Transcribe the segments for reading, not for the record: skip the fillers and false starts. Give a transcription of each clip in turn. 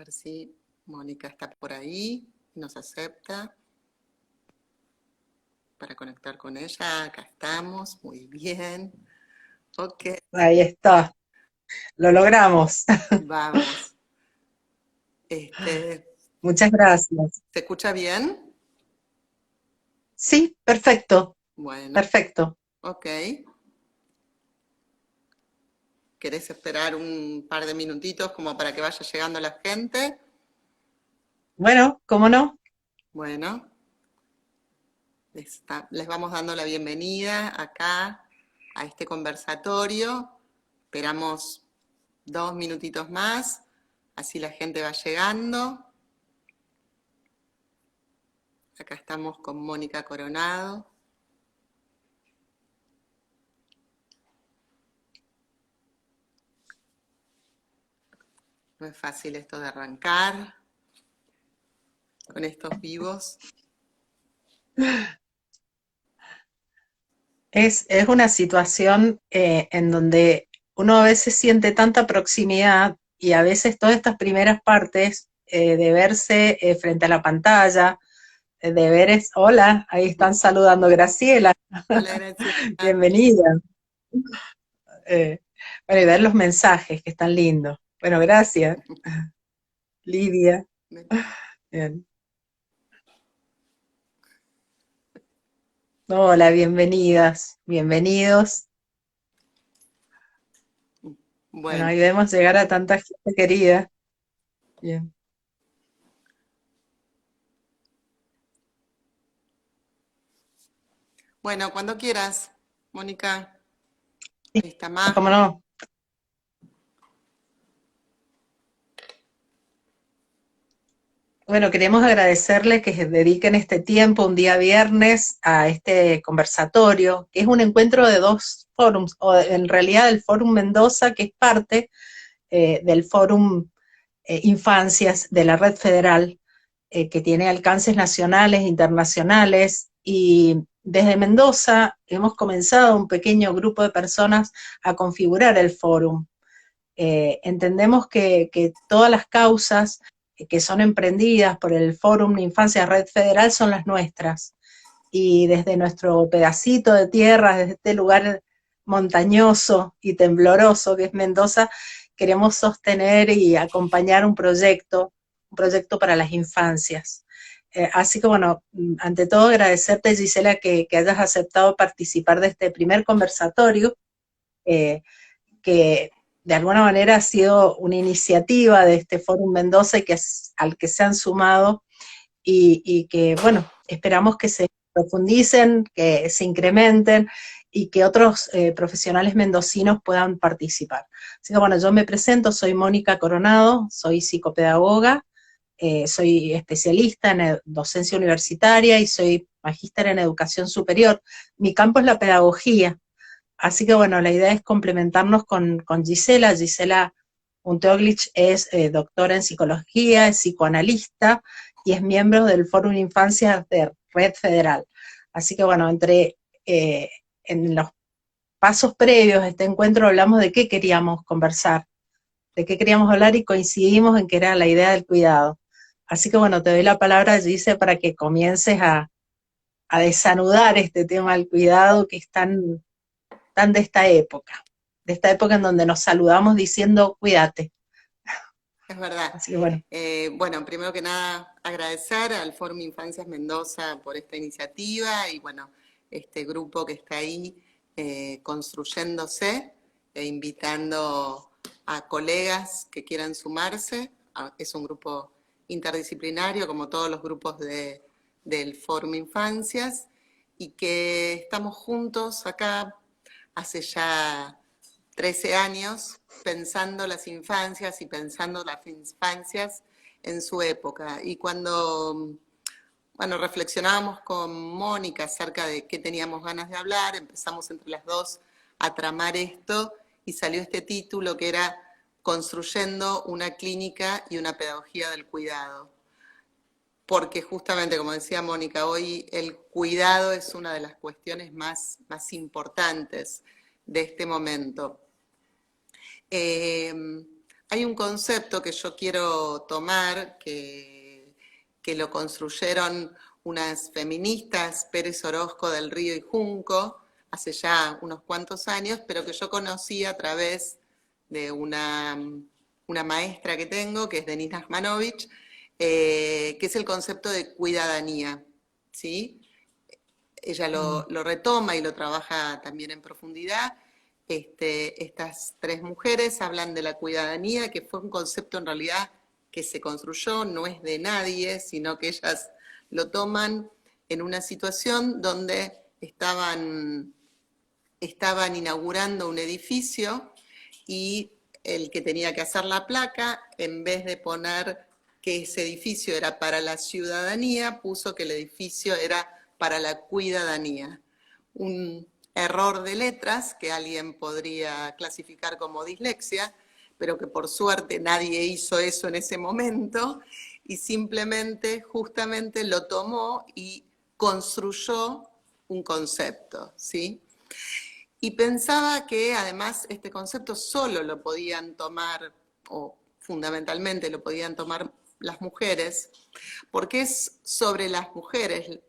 ver si Mónica está por ahí, nos acepta para conectar con ella. Acá estamos, muy bien. Ok. Ahí está, lo logramos. Vamos. Muchas gracias. ¿Se escucha bien? Sí, perfecto, Bueno, perfecto. ok. ¿Querés esperar un par de minutitos como para que vaya llegando la gente? Bueno, ¿cómo no? Bueno, les vamos dando la bienvenida acá a este conversatorio. Esperamos 2 minutitos más, así la gente va llegando. Acá estamos con Mónica Coronado. No es fácil esto de arrancar con estos vivos. Es una situación en donde uno a veces siente tanta proximidad y a veces todas estas primeras partes de verse frente a la pantalla, de ver hola, ahí están saludando Graciela, Hola, Graciela. bienvenida. Eh, bueno, y ver los mensajes que están lindos. Bueno, gracias, Lidia. Bien. Hola, bienvenidas, bienvenidos. Bueno, Bueno, ahí vemos llegar a tanta gente querida. Bien. bueno, cuando quieras, Mónica. Sí, Ahí está más. cómo no. Bueno, queremos agradecerle que se dediquen este tiempo, un día viernes, a este conversatorio, que es un encuentro de dos fórums, o en realidad el Fórum Mendoza, que es parte del Fórum Infancias de la Red Federal, que tiene alcances nacionales, internacionales, y desde Mendoza hemos comenzado un pequeño grupo de personas a configurar el fórum. Entendemos que todas las causas que son emprendidas por el Fórum de Infancia Red Federal son las nuestras. Y desde nuestro pedacito de tierra, desde este lugar montañoso y tembloroso que es Mendoza, queremos sostener y acompañar un proyecto para las infancias. Así que bueno, ante todo agradecerte, Gisela, que hayas aceptado participar de este primer conversatorio, que de alguna manera ha sido una iniciativa de este Fórum Mendoza y al que se han sumado y que, bueno, esperamos que se profundicen, que se incrementen y que otros profesionales mendocinos puedan participar. Así que, bueno, yo me presento, soy Mónica Coronado, soy psicopedagoga, soy especialista en docencia universitaria y soy magíster en educación superior. Mi campo es la pedagogía. Así que bueno, la idea es complementarnos con Gisela. Gisela Unteoglich es doctora en psicología, es psicoanalista y es miembro del Fórum Infancia de Red Federal. Así que bueno, en los pasos previos a este encuentro hablamos de qué queríamos conversar, de qué queríamos hablar y coincidimos en que era la idea del cuidado. Así que bueno, te doy la palabra, Gisela, para que comiences a desanudar este tema del cuidado que es tan de esta época en donde nos saludamos diciendo cuídate. Es verdad. Así que bueno. Bueno, primero que nada, agradecer al Fórum Infancias Mendoza por esta iniciativa y bueno, este grupo que está ahí construyéndose e invitando a colegas que quieran sumarse. Es un grupo interdisciplinario, como todos los grupos del Fórum Infancias, y que estamos juntos acá hace ya 13 años pensando las infancias y pensando las infancias en su época. Y cuando, bueno, reflexionábamos con Mónica acerca de qué teníamos ganas de hablar, empezamos entre las dos a tramar esto y salió este título que era Construyendo una clínica y una pedagogía del cuidado. Porque justamente, como decía Mónica, hoy el cuidado es una de las cuestiones más importantes de este momento. Hay hay un concepto que yo quiero tomar, que lo construyeron unas feministas, Pérez Orozco del Río y Junco, hace ya unos cuantos años, pero que yo conocí a través de una maestra que tengo, que es Denise Nachmanovich, que es el concepto de cuidadanía, ¿sí? Ella lo retoma y lo trabaja también en profundidad. Estas tres mujeres hablan de la cuidadanía, que fue un concepto en realidad que se construyó, no es de nadie, sino que ellas lo toman en una situación donde estaban inaugurando un edificio y el que tenía que hacer la placa, en vez de poner que ese edificio era para la ciudadanía, puso que el edificio era para la cuidadanía. Un error de letras que alguien podría clasificar como dislexia, pero que por suerte nadie hizo eso en ese momento y simplemente, justamente lo tomó y construyó un concepto, ¿sí? Y pensaba que además este concepto solo lo podían tomar, o fundamentalmente lo podían tomar las mujeres, porque es sobre las mujeres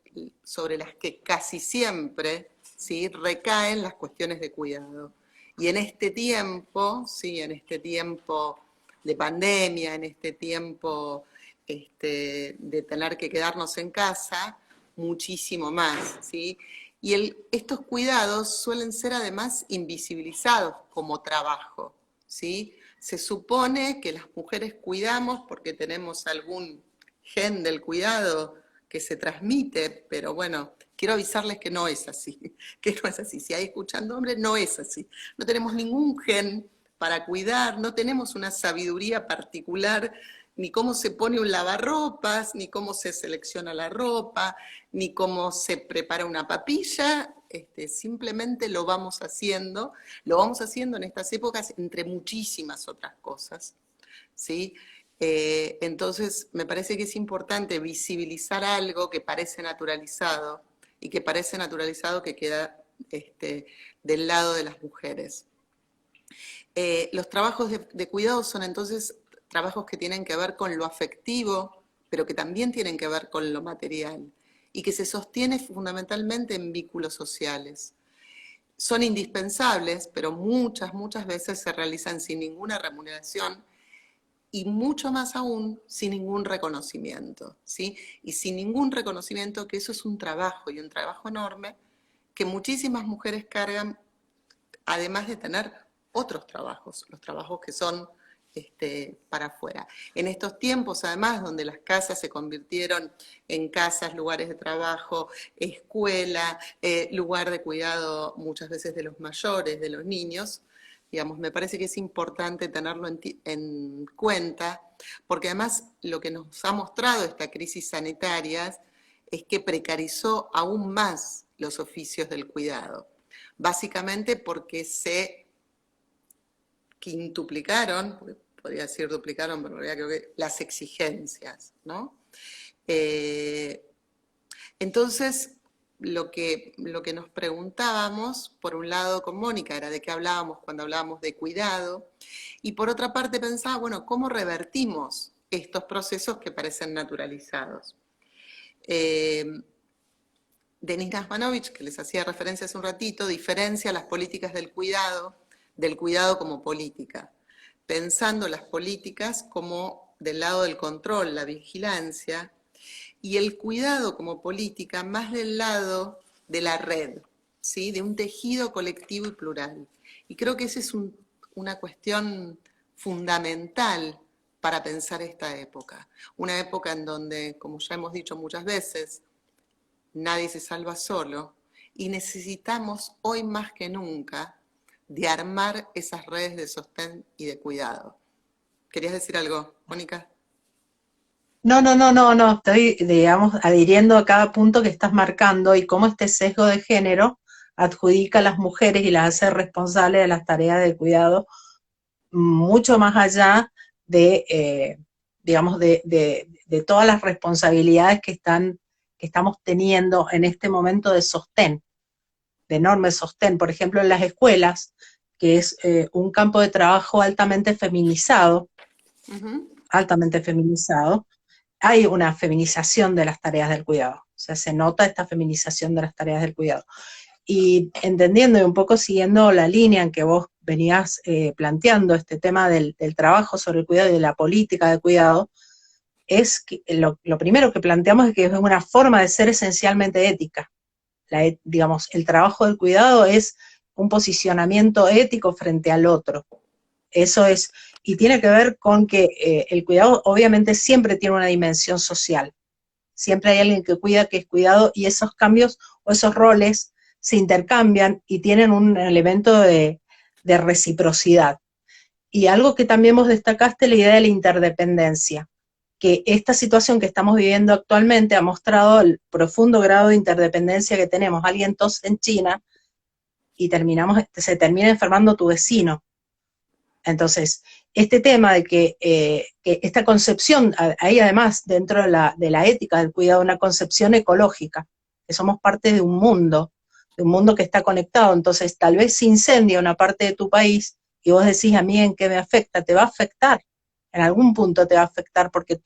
sobre las que casi siempre, ¿sí?, recaen las cuestiones de cuidado. Y en este tiempo, ¿sí?, en este tiempo de pandemia, en este tiempo de tener que quedarnos en casa, muchísimo más, ¿sí? Y estos cuidados suelen ser además invisibilizados como trabajo, ¿sí? Se supone que las mujeres cuidamos porque tenemos algún gen del cuidado que se transmite, pero bueno, quiero avisarles que no es así, que no es así. Si hay escuchando hombres, no es así. No tenemos ningún gen para cuidar, no tenemos una sabiduría particular, ni cómo se pone un lavarropas, ni cómo se selecciona la ropa, ni cómo se prepara una papilla, simplemente lo vamos haciendo en estas épocas entre muchísimas otras cosas, ¿sí? Entonces me parece que es importante visibilizar algo que parece naturalizado y que parece naturalizado que queda del lado de las mujeres. Los trabajos de cuidado son entonces trabajos que tienen que ver con lo afectivo, pero que también tienen que ver con lo material y que se sostiene fundamentalmente en vínculos sociales. Son indispensables, pero muchas veces se realizan sin ninguna remuneración y mucho más aún sin ningún reconocimiento, ¿sí? Y sin ningún reconocimiento, que eso es un trabajo y un trabajo enorme que muchísimas mujeres cargan, además de tener otros trabajos, los trabajos que son para afuera. En estos tiempos, además, donde las casas se convirtieron en casas, lugares de trabajo, escuela, lugar de cuidado muchas veces de los mayores, de los niños, digamos, me parece que es importante tenerlo en cuenta, porque además lo que nos ha mostrado esta crisis sanitaria es que precarizó aún más los oficios del cuidado, básicamente porque se quintuplicaron, podría decir duplicaron, pero en realidad creo que las exigencias, ¿no? Entonces, lo que nos preguntábamos, por un lado con Mónica, era de qué hablábamos cuando hablábamos de cuidado, y por otra parte pensaba, bueno, ¿cómo revertimos estos procesos que parecen naturalizados? Denise Nachmanovich, que les hacía referencia hace un ratito, diferencia las políticas del cuidado como política, pensando las políticas como del lado del control, la vigilancia, y el cuidado como política más del lado de la red, ¿sí?, de un tejido colectivo y plural. Y creo que esa es una cuestión fundamental para pensar esta época. Una época en donde, como ya hemos dicho muchas veces, nadie se salva solo y necesitamos hoy más que nunca de armar esas redes de sostén y de cuidado. ¿Querías decir algo, Mónica? No, estoy, digamos, adhiriendo a cada punto que estás marcando y cómo este sesgo de género adjudica a las mujeres y las hace responsables de las tareas de cuidado mucho más allá de, digamos, de todas las responsabilidades que estamos teniendo en este momento de sostén, de enorme sostén. Por ejemplo, en las escuelas, que es un campo de trabajo altamente feminizado, altamente feminizado, hay una feminización de las tareas del cuidado. O sea, se nota esta feminización de las tareas del cuidado. Y entendiendo y un poco siguiendo la línea en que vos venías planteando este tema del trabajo sobre el cuidado y de la política de cuidado, es que lo primero que planteamos es que es una forma de ser esencialmente ética. Digamos, el trabajo del cuidado es un posicionamiento ético frente al otro. Eso es, y tiene que ver con que el cuidado obviamente siempre tiene una dimensión social. Siempre hay alguien que cuida, que es cuidado, y esos cambios o esos roles se intercambian y tienen un elemento de reciprocidad. Y algo que también vos destacaste, la idea de la interdependencia, que esta situación que estamos viviendo actualmente ha mostrado el profundo grado de interdependencia que tenemos. Alguien tose en China y se termina enfermando tu vecino. Entonces, este tema de que esta concepción, hay además dentro de la ética del cuidado una concepción ecológica, que somos parte de un mundo que está conectado. Entonces tal vez se incendia una parte de tu país y vos decís, a mí en qué me afecta, te va a afectar, en algún punto te va a afectar, porque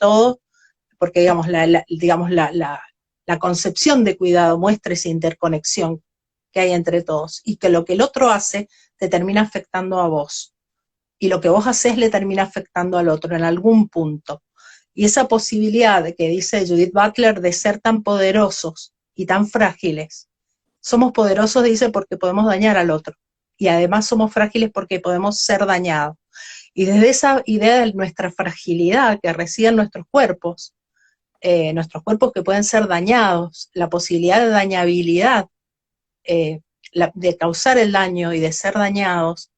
digamos, la concepción de cuidado muestra esa interconexión que hay entre todos, y que lo que el otro hace te termina afectando a vos, y lo que vos haces le termina afectando al otro en algún punto. Y esa posibilidad que dice Judith Butler de ser tan poderosos y tan frágiles. Somos poderosos, dice, porque podemos dañar al otro. Y además somos frágiles porque podemos ser dañados. Y desde esa idea de nuestra fragilidad que reside en nuestros cuerpos que pueden ser dañados, la posibilidad de dañabilidad, de causar el daño y de ser dañados,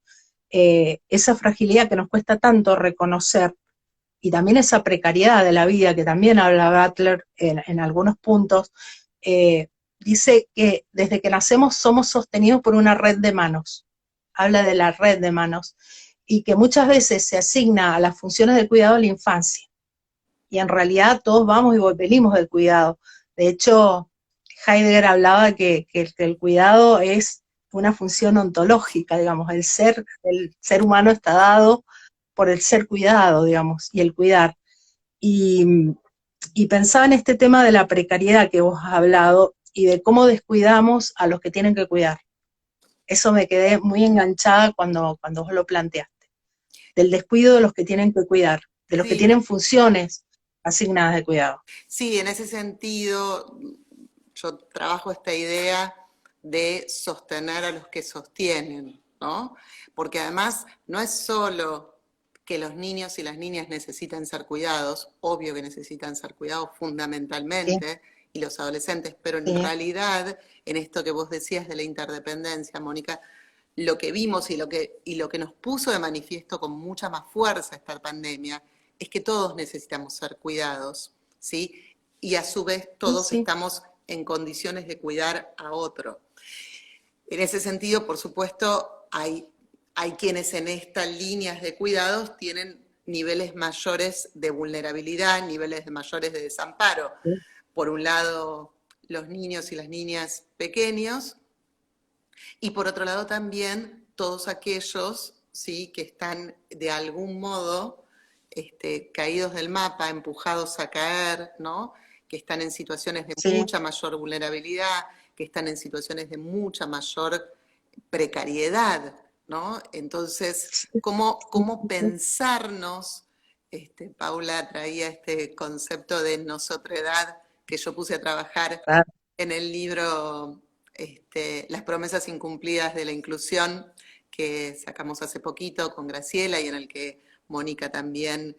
esa fragilidad que nos cuesta tanto reconocer, y también esa precariedad de la vida que también habla Butler en algunos puntos, dice que desde que nacemos somos sostenidos por una red de manos, habla de la red de manos, y que muchas veces se asigna a las funciones del cuidado a la infancia, y en realidad todos vamos y venimos del cuidado. De hecho, Heidegger hablaba que el cuidado es una función ontológica, digamos, el ser humano está dado por el ser cuidado, digamos, y el cuidar. Y pensaba en este tema de la precariedad que vos has hablado y de cómo descuidamos a los que tienen que cuidar. Eso me quedé muy enganchada cuando vos lo planteaste, del descuido de los que tienen que cuidar, de los que tienen funciones asignadas de cuidado. Sí, en ese sentido, yo trabajo esta idea de sostener a los que sostienen, ¿no? Porque además no es solo que los niños y las niñas necesitan ser cuidados, obvio que necesitan ser cuidados fundamentalmente, sí, y los adolescentes, pero en realidad, en esto que vos decías de la interdependencia, Mónica, lo que vimos y lo que nos puso de manifiesto con mucha más fuerza esta pandemia es que todos necesitamos ser cuidados, ¿sí? Y a su vez todos estamos en condiciones de cuidar a otro. En ese sentido, por supuesto, hay quienes en estas líneas de cuidados tienen niveles mayores de vulnerabilidad, niveles mayores de desamparo. Por un lado, los niños y las niñas pequeños, y por otro lado también todos aquellos, ¿sí?, que están de algún modo caídos del mapa, empujados a caer, ¿no?, que están en situaciones de mucha mayor vulnerabilidad, que están en situaciones de mucha mayor precariedad, ¿no? Entonces, ¿cómo pensarnos? Paula traía este concepto de nosotredad que yo puse a trabajar en el libro Las promesas incumplidas de la inclusión, que sacamos hace poquito con Graciela y en el que Mónica también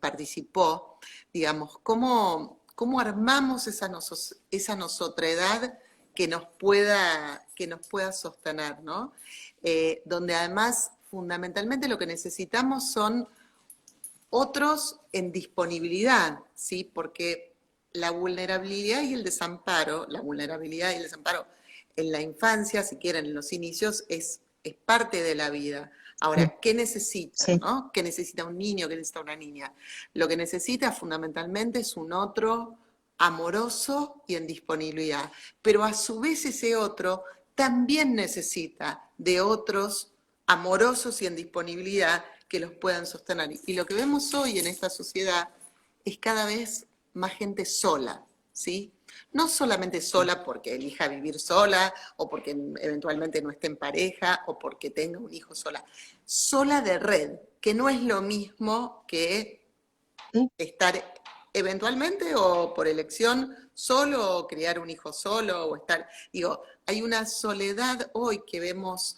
participó. Digamos, ¿cómo armamos esa nosotredad que nos pueda sostener, ¿no? Donde además fundamentalmente lo que necesitamos son otros en disponibilidad, ¿sí? Porque la vulnerabilidad y el desamparo en la infancia, si quieren, en los inicios, es parte de la vida. Ahora, ¿qué necesita? ¿No? ¿Qué necesita un niño? ¿Qué necesita una niña? Lo que necesita fundamentalmente es un otro amoroso y en disponibilidad. Pero a su vez ese otro también necesita de otros amorosos y en disponibilidad que los puedan sostener. Y lo que vemos hoy en esta sociedad es cada vez más gente sola, ¿sí? No solamente sola porque elija vivir sola o porque eventualmente no esté en pareja o porque tenga un hijo sola. Sola de red, que no es lo mismo que ¿sí? estar eventualmente o por elección solo o criar un hijo solo o estar, digo, hay una soledad hoy que vemos,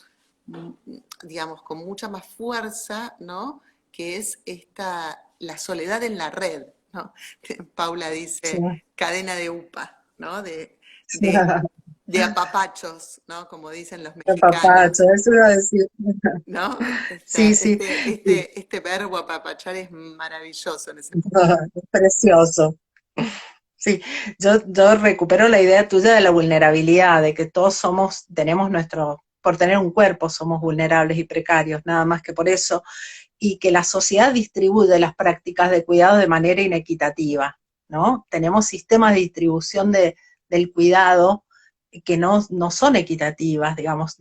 digamos, con mucha más fuerza, ¿no? Que es la soledad en la red, ¿no? Paula Sí, dice cadena de UPA, ¿no? sí. De, de apapachos, ¿no? Como dicen los El papacho, mexicanos, eso iba a decir. ¿no? Sí, sí, sí. Este verbo apapachar es maravilloso en ese punto. Es precioso. Sí, yo recupero la idea tuya de la vulnerabilidad, de que todos tenemos por tener un cuerpo somos vulnerables y precarios, nada más que por eso, y que la sociedad distribuye las prácticas de cuidado de manera inequitativa, ¿no? Tenemos sistemas de distribución del cuidado que no son equitativas, digamos,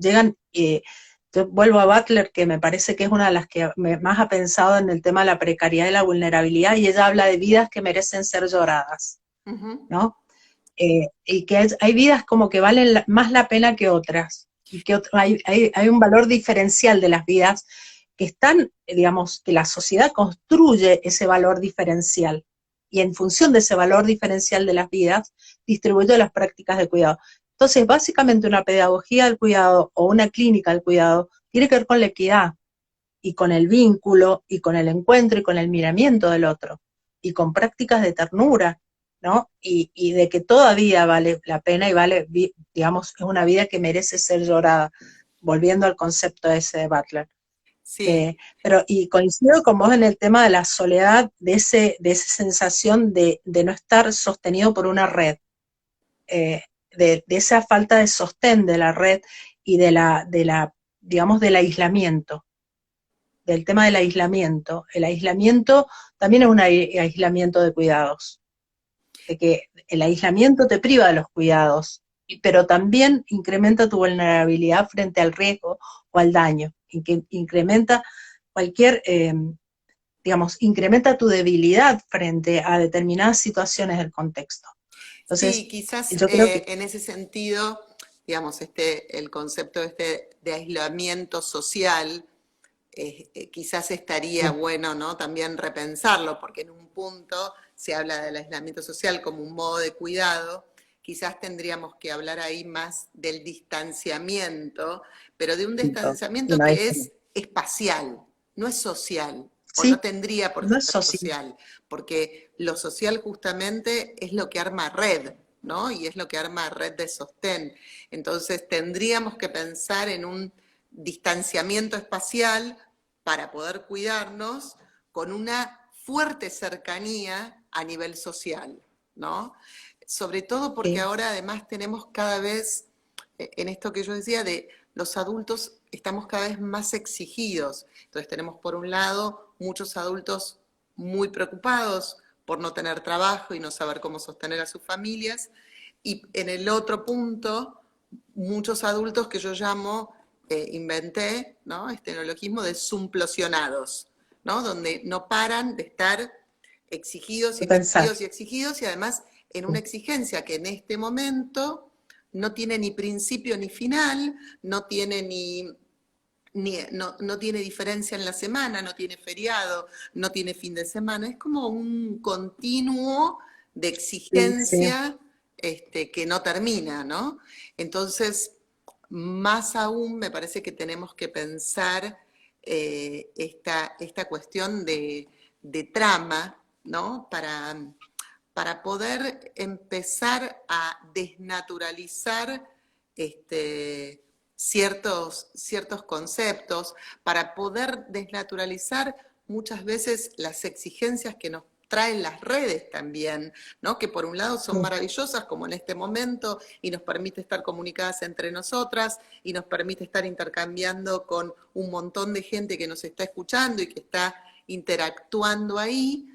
yo vuelvo a Butler, que me parece que es una de las que más ha pensado en el tema de la precariedad y la vulnerabilidad, y ella habla de vidas que merecen ser lloradas, Ujú. ¿no? Y que hay vidas como que valen más la pena que otras, y que hay un valor diferencial de las vidas que están, digamos, que la sociedad construye ese valor diferencial, y en función de ese valor diferencial de las vidas, distribuye las prácticas de cuidado. Entonces, básicamente una pedagogía del cuidado o una clínica del cuidado tiene que ver con la equidad, y con el vínculo, y con el encuentro, y con el miramiento del otro, y con prácticas de ternura, ¿no? Y de que todavía vale la pena y vale, digamos, es una vida que merece ser llorada, volviendo al concepto ese de Butler. Sí, Y coincido con vos en el tema de la soledad, de esa sensación de no estar sostenido por una red, de esa falta de sostén de la red y digamos, del aislamiento, del tema del aislamiento. El aislamiento también es un aislamiento de cuidados, de que el aislamiento te priva de los cuidados, pero también incrementa tu vulnerabilidad frente al riesgo o al daño, y que incrementa cualquier, digamos, incrementa tu debilidad frente a determinadas situaciones del contexto. sí, Entonces, quizás yo creo que en ese sentido, digamos, el concepto de aislamiento social, quizás estaría sí, bueno, ¿no? También repensarlo, porque en un punto se habla del aislamiento social como un modo de cuidado, quizás tendríamos que hablar ahí más del distanciamiento, pero de un y distanciamiento no que es espacial, no es social, o no sí, tendría por no qué es ser social. social, porque lo social justamente es lo que arma red, ¿no? Y es lo que arma red de sostén. Entonces tendríamos que pensar en un distanciamiento espacial para poder cuidarnos con una fuerte cercanía a nivel social, ¿no? Sobre todo porque Sí, ahora además tenemos cada vez, en esto que yo decía, de los adultos estamos cada vez más exigidos. Entonces tenemos por un lado muchos adultos muy preocupados por no tener trabajo y no saber cómo sostener a sus familias, y en el otro punto, muchos adultos que yo llamo, inventé, ¿no? Este neologismo de sumplosionados, ¿no? Donde no paran de estar exigidos y de pensar. exigidos y exigidos, y además en una exigencia que en este momento no tiene ni principio ni final, no tiene no tiene diferencia en la semana, no tiene feriado, no tiene fin de semana, es como un continuo de Sí, sí. exigencia que no termina, ¿no? Entonces, más aún me parece que tenemos que pensar esta cuestión de trama, ¿no? Para poder empezar a desnaturalizar ciertos conceptos, para poder desnaturalizar muchas veces las exigencias que nos traen las redes también, ¿no? Que por un lado son maravillosas, como en este momento, y nos permite estar comunicadas entre nosotras, y nos permite estar intercambiando con un montón de gente que nos está escuchando y que está interactuando ahí,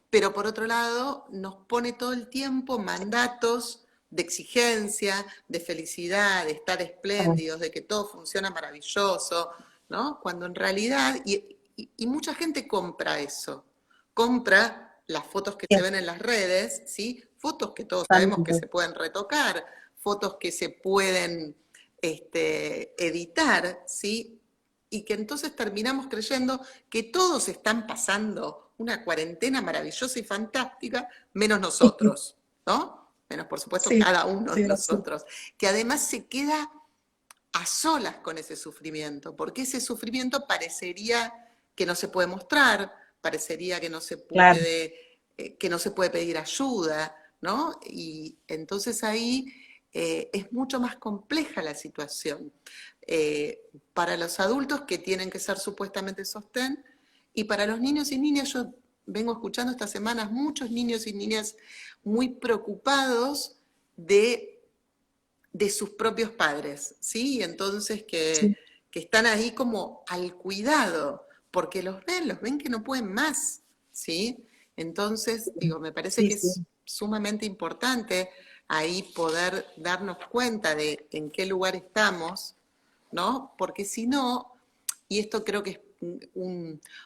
pero por otro lado nos pone todo el tiempo mandatos de exigencia, de felicidad, de estar espléndidos, de que todo funciona maravilloso, ¿no? Cuando en realidad, y mucha gente compra eso, compra las fotos que se ven en las redes, ¿sí? Fotos que todos sabemos que Totalmente. se pueden retocar, fotos que se pueden editar, ¿sí? Y que entonces terminamos creyendo que todos están pasando una cuarentena maravillosa y fantástica, menos nosotros, ¿no? Menos, por supuesto, Sí, cada uno de sí, sí, nosotros, que además se queda a solas con ese sufrimiento, porque ese sufrimiento parecería que no se puede mostrar, parecería claro, que no se puede pedir ayuda, ¿no? Y entonces ahí es mucho más compleja la situación. Para los adultos que tienen que ser supuestamente sostén, y para los niños y niñas, yo vengo escuchando estas semanas muchos niños y niñas muy preocupados de sus propios padres, ¿sí? Entonces sí, que están ahí como al cuidado, porque los ven que no pueden más, ¿sí? Entonces, digo, me parece sí, que sí, es sumamente importante ahí poder darnos cuenta de en qué lugar estamos, ¿no? Porque si no, y esto creo que es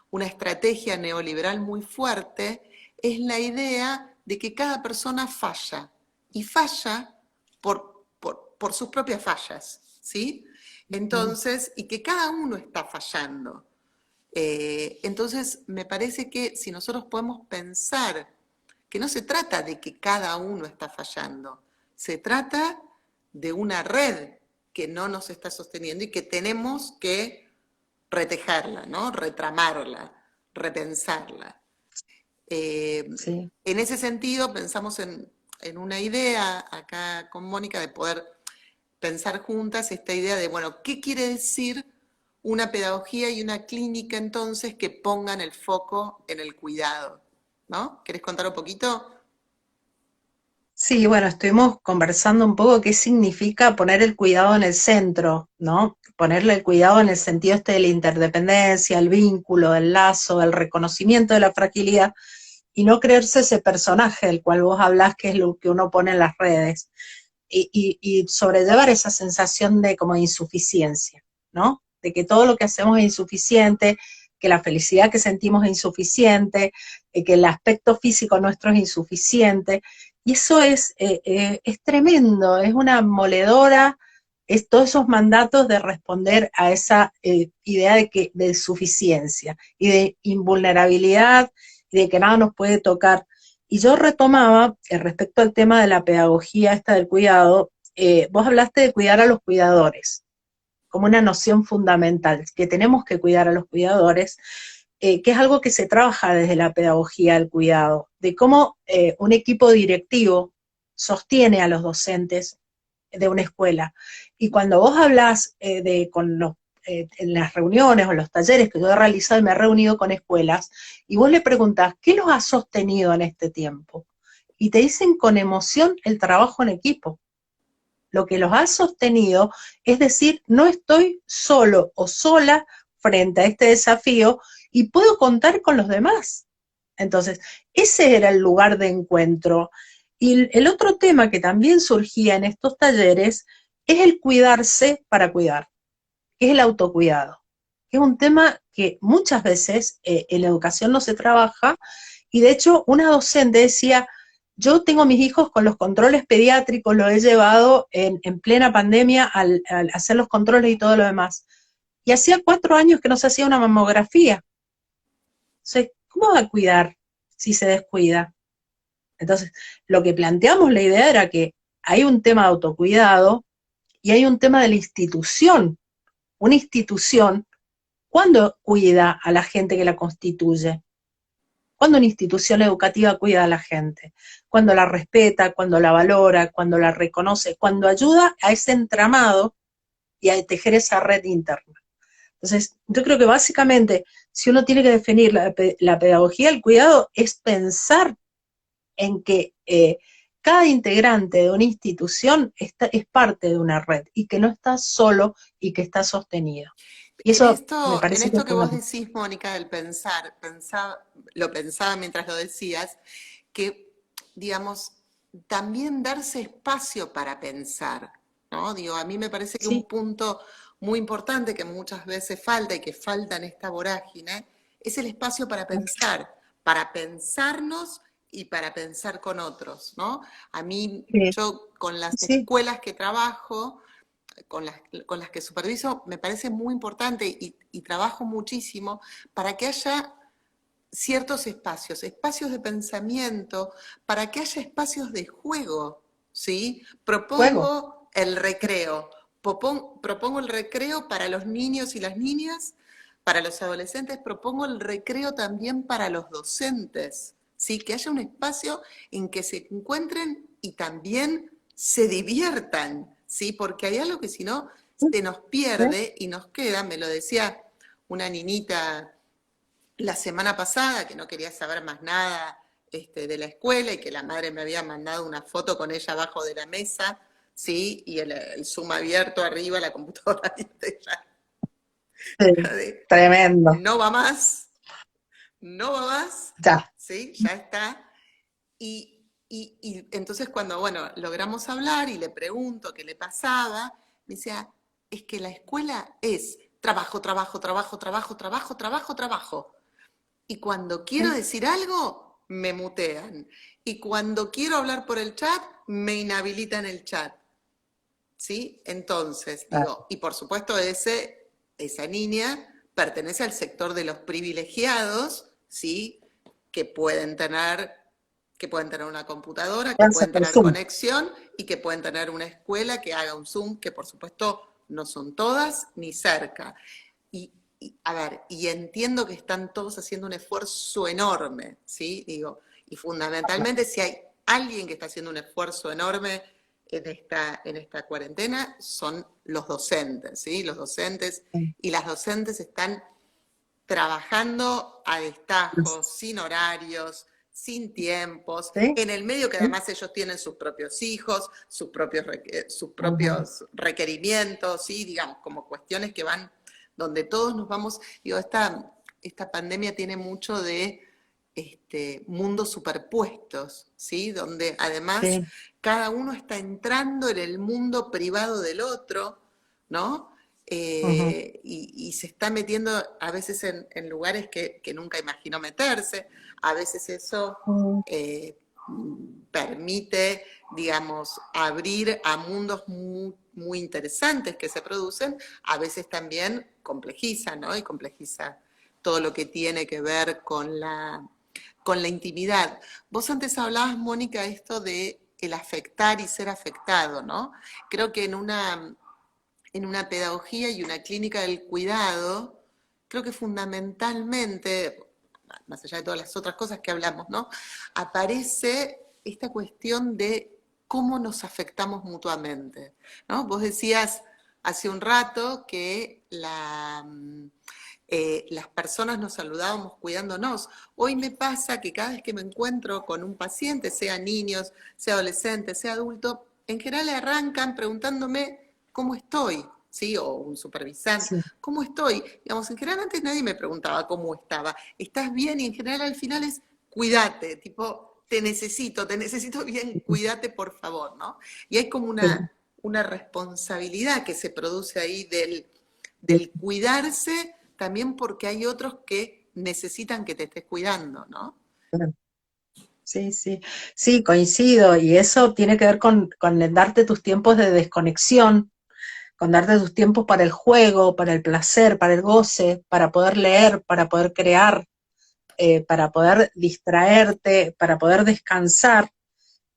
una estrategia neoliberal muy fuerte, es la idea de que cada persona falla, y falla por sus propias fallas, ¿sí? sí, Entonces, y que cada uno está fallando. Entonces, me parece que si nosotros podemos pensar que no se trata de que cada uno está fallando, se trata de una red que no nos está sosteniendo y que tenemos que retejerla, ¿no? Retramarla, repensarla. Eh, sí. en ese sentido, pensamos en una idea acá con Mónica de poder pensar juntas esta idea de, bueno, ¿qué quiere decir una pedagogía y una clínica entonces que pongan el foco en el cuidado? ¿No? ¿Querés contar un poquito? Sí, bueno, estuvimos conversando un poco qué significa poner el cuidado en el centro, ¿no? Ponerle el cuidado en el sentido este de la interdependencia, el vínculo, el lazo, el reconocimiento de la fragilidad y no creerse ese personaje del cual vos hablás, que es lo que uno pone en las redes, y sobrellevar esa sensación de como de insuficiencia, ¿no? De que todo lo que hacemos es insuficiente, que la felicidad que sentimos es insuficiente, que el aspecto físico nuestro es insuficiente, y eso es tremendo, es una moledora, es todos esos mandatos de responder a esa idea de suficiencia y de invulnerabilidad y de que nada nos puede tocar. Y yo retomaba, respecto al tema de la pedagogía esta del cuidado, vos hablaste de cuidar a los cuidadores como una noción fundamental, que tenemos que cuidar a los cuidadores, que es algo que se trabaja desde la pedagogía del cuidado, de cómo un equipo directivo sostiene a los docentes de una escuela. Y cuando vos hablás en las reuniones o los talleres que yo he realizado y me he reunido con escuelas, y vos le preguntás, ¿qué los ha sostenido en este tiempo? Y te dicen con emoción el trabajo en equipo. Lo que los ha sostenido es decir, no estoy solo o sola frente a este desafío y puedo contar con los demás. Entonces, ese era el lugar de encuentro. Y el otro tema que también surgía en estos talleres es el cuidarse para cuidar, que es el autocuidado, que es un tema que muchas veces en la educación no se trabaja, y de hecho una docente decía, yo tengo mis hijos con los controles pediátricos, lo he llevado en plena pandemia al hacer los controles y todo lo demás, y hacía 4 años que no se hacía una mamografía. Entonces, ¿cómo va a cuidar si se descuida? Entonces, lo que planteamos la idea era que hay un tema de autocuidado y hay un tema de la institución. Una institución, ¿cuándo cuida a la gente que la constituye? ¿Cuándo una institución educativa cuida a la gente? Cuando la respeta, cuando la valora, cuando la reconoce, cuando ayuda a ese entramado y a tejer esa red interna. Entonces, yo creo que básicamente, si uno tiene que definir la pedagogía del cuidado, es pensar en que cada integrante de una institución es parte de una red y que no está solo y que está sostenido. Y eso me En parece que es esto que vos fundamental. decís, Mónica, del lo pensaba mientras lo decías, que, digamos, también darse espacio para pensar, ¿no? Digo, a mí me parece que un Sí, punto muy importante que muchas veces falta y que falta en esta vorágine, es el espacio para pensarnos y para pensar con otros, ¿no? A mí, Sí, yo con las sí, escuelas que trabajo, con las que superviso, me parece muy importante y trabajo muchísimo para que haya ciertos espacios, espacios de pensamiento, para que haya espacios de juego, ¿sí? juego. Propongo el recreo, propongo el recreo para los niños y las niñas, para los adolescentes, propongo el recreo también para los docentes, ¿sí? Que haya un espacio en que se encuentren y también se diviertan, ¿sí? Porque hay algo que si no se nos ¿Eh? pierde y nos queda, me lo decía una niñita la semana pasada, que no quería saber más nada de la escuela y que la madre me había mandado una foto con ella abajo de la mesa, ¿sí? Y el Zoom abierto arriba, la computadora, ¿viste? Sí, tremendo. No va más, no va más, Ya. ¿sí? Ya está. Y entonces cuando, bueno, logramos hablar y le pregunto qué le pasaba, me decía, es que la escuela es trabajo, trabajo, trabajo, trabajo, trabajo, trabajo, trabajo. Y cuando quiero Sí, decir algo, me mutean. Y cuando quiero hablar por el chat, me inhabilitan el chat. ¿Sí? Entonces, claro. digo, y por supuesto esa niña pertenece al sector de los privilegiados, ¿sí? Que pueden tener, que pueden tener una computadora, que Danza pueden por tener Zoom. conexión y que pueden tener una escuela que haga un Zoom, que por supuesto no son todas ni cerca. Y, a ver, y entiendo que están todos haciendo un esfuerzo enorme, ¿sí? Digo, y fundamentalmente si hay alguien que está haciendo un esfuerzo enorme en esta cuarentena, son los docentes, ¿sí? Los docentes y las docentes están trabajando a destajo, sin horarios, sin tiempos, ¿Sí? en el medio que ¿Sí? además ellos tienen sus propios hijos, sus Ujú. propios requerimientos, ¿sí? Digamos, como cuestiones que van donde todos nos vamos, digo, esta pandemia tiene mucho de mundos superpuestos, ¿sí? Donde además Sí. cada uno está entrando en el mundo privado del otro, ¿no? Ujú. Y se está metiendo a veces en lugares que nunca imaginó meterse, a veces eso Mm, eh, permite, digamos, abrir a mundos muy, muy interesantes que se producen, a veces también complejiza, ¿no? Y complejiza todo lo que tiene que ver con la intimidad. Vos antes hablabas, Mónica, esto de el afectar y ser afectado, ¿no? Creo que en una pedagogía y una clínica del cuidado, creo que fundamentalmente, más allá de todas las otras cosas que hablamos, ¿no? Aparece esta cuestión de cómo nos afectamos mutuamente, ¿no? Vos decías hace un rato que las personas nos saludábamos cuidándonos. Hoy me pasa que cada vez que me encuentro con un paciente, sea niños, sea adolescente, sea adulto, en general arrancan preguntándome cómo estoy, ¿sí? O un supervisante, sí, ¿cómo estoy? Digamos, en general antes nadie me preguntaba cómo estaba. ¿Estás bien? Y en general al final es cuídate, tipo, te necesito bien, cuídate por favor, ¿no? Y hay como sí, una responsabilidad que se produce ahí sí, del cuidarse, también porque hay otros que necesitan que te estés cuidando, ¿no? claro. Sí, sí, sí, coincido. Y eso tiene que ver con el darte tus tiempos de desconexión, con darte tus tiempos para el juego, para el placer, para el goce, para poder leer, para poder crear, para poder distraerte, para poder descansar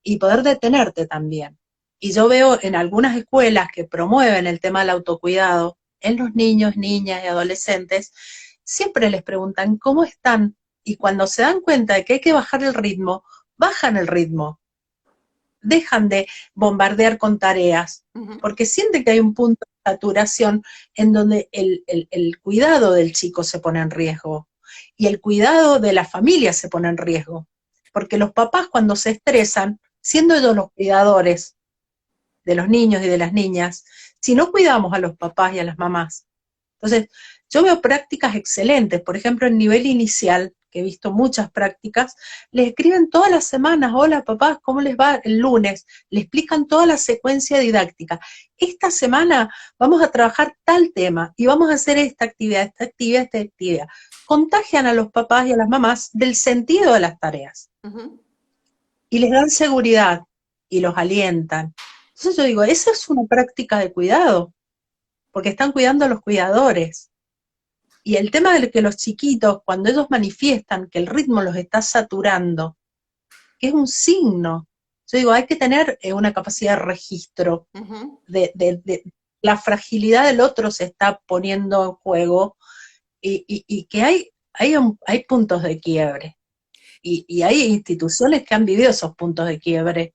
y poder detenerte también. Y yo veo en algunas escuelas que promueven el tema del autocuidado, en los niños, niñas y adolescentes, siempre les preguntan cómo están y cuando se dan cuenta de que hay que bajar el ritmo, bajan el ritmo, dejan de bombardear con tareas, Ujú. porque sienten que hay un punto de saturación en donde el cuidado del chico se pone en riesgo y el cuidado de la familia se pone en riesgo, porque los papás cuando se estresan, siendo ellos los cuidadores de los niños y de las niñas, si no cuidamos a los papás y a las mamás. Entonces, yo veo prácticas excelentes, por ejemplo, en nivel inicial, que he visto muchas prácticas, les escriben todas las semanas, hola papás, ¿cómo les va el lunes? Le explican toda la secuencia didáctica. Esta semana vamos a trabajar tal tema y vamos a hacer esta actividad, esta actividad, esta actividad. Contagian a los papás y a las mamás del sentido de las tareas. Y les dan seguridad y los alientan. Entonces yo digo, esa es una práctica de cuidado, porque están cuidando a los cuidadores. Y el tema de que los chiquitos, cuando ellos manifiestan que el ritmo los está saturando, que es un signo, yo digo, hay que tener una capacidad de registro de la fragilidad del otro se está poniendo en juego y que hay puntos de quiebre. Y hay instituciones que han vivido esos puntos de quiebre